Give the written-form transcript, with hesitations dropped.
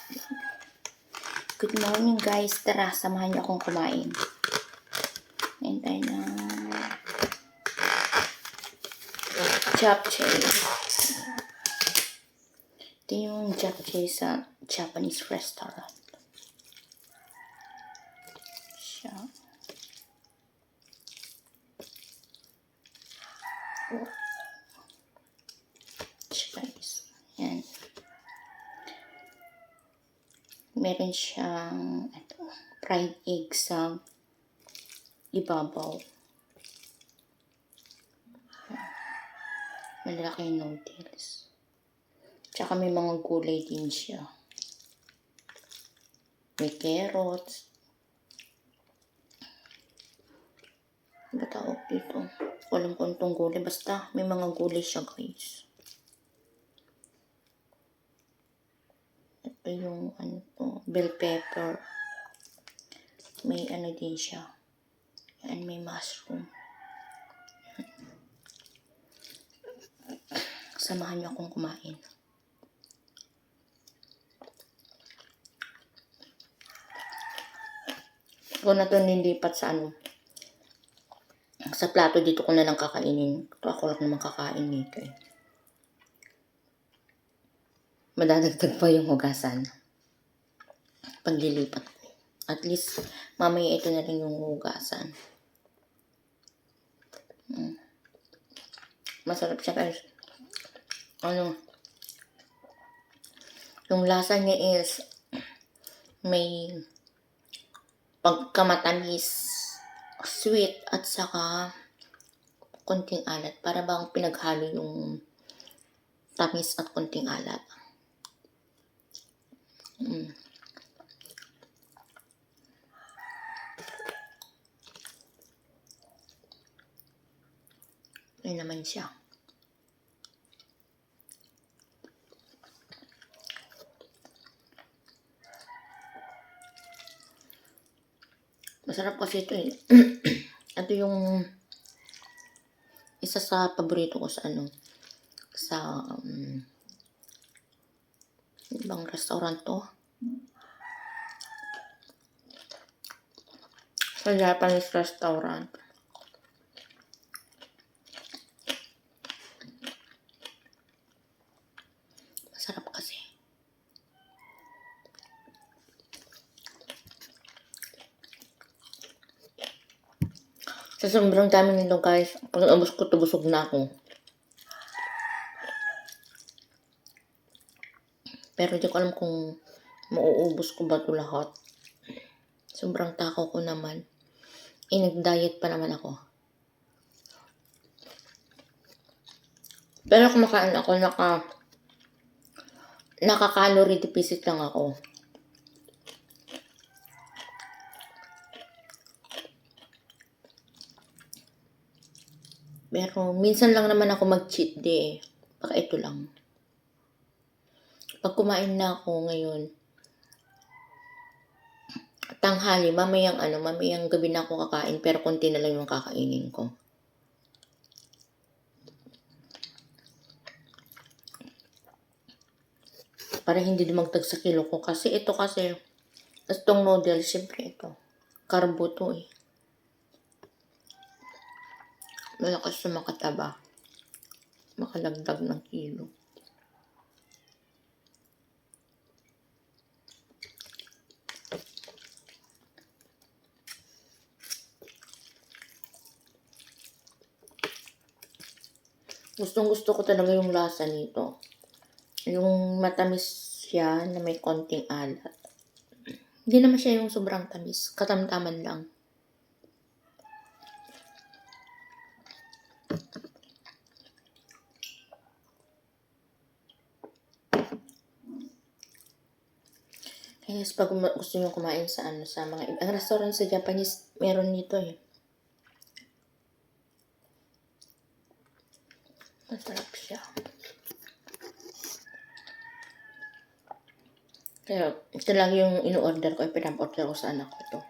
Good morning guys. Tara, samahan niyo akong kumain. Ngayon tayo na japchae. Ito yung japchae sa Japanese restaurant. Siya. Oh. Guys. Yan. Meron siyang fried egg sa ibabaw. Malalaki yung noodles. Tsaka may mga gulay din siya. May carrots. Ano ba tawag dito? Walang kontong gulay. Basta may mga gulay siya guys. Ito yung bell pepper. May din siya. Yan, may mushroom. Samahan niyo akong kumain. Kung na ito nilipat sa sa plato, dito ko na lang kakainin. Ito ako lang naman kakain nito eh. Madadagdag pa yung hugasan. Paglilipat ko. At least, mamaya ito na rin yung hugasan. Masarap siya guys. Yung lasa niya is may pagkamatamis, sweet, at saka konting alat. Para bang pinaghalo yung tamis at konting alat. Yan naman siya. Masarap kasi ito eh. Ito yung isa sa paborito ko sa sa ibang restaurant to. Sa Japanese restaurant. Masarap kasi. Sa sobrang dami nito guys, pag naubos ko, busog na ako. Pero di ko alam kung mauubos ko ba ito lahat. Sobrang takaw ko naman. Nag-diet pa naman ako. Pero kumakain ako, naka-calorie deficit lang ako. Pero minsan lang naman ako mag-cheat day. Baka ito lang. Pag kumain na ako ngayon, tanghali, mamayang gabi na ako kakain, pero konti na lang yung kakainin ko. Para hindi dumagdag sa kilo ko. Kasi itong noodles, siyempre ito. Carbo to eh. Malakas na makataba. Makalagdag ng kilo. Gustong gusto ko talaga yung lasa nito. Yung matamis siya na may konting alat. Hindi naman siya yung sobrang tamis. Katamtaman lang. Kaya pag gusto nyo kumain sa sa mga ibang restaurant sa Japanese, meron nito eh. Masarap siya. Kaya ito lang yung in-order ko, pinap-order ko sa anak ko ito.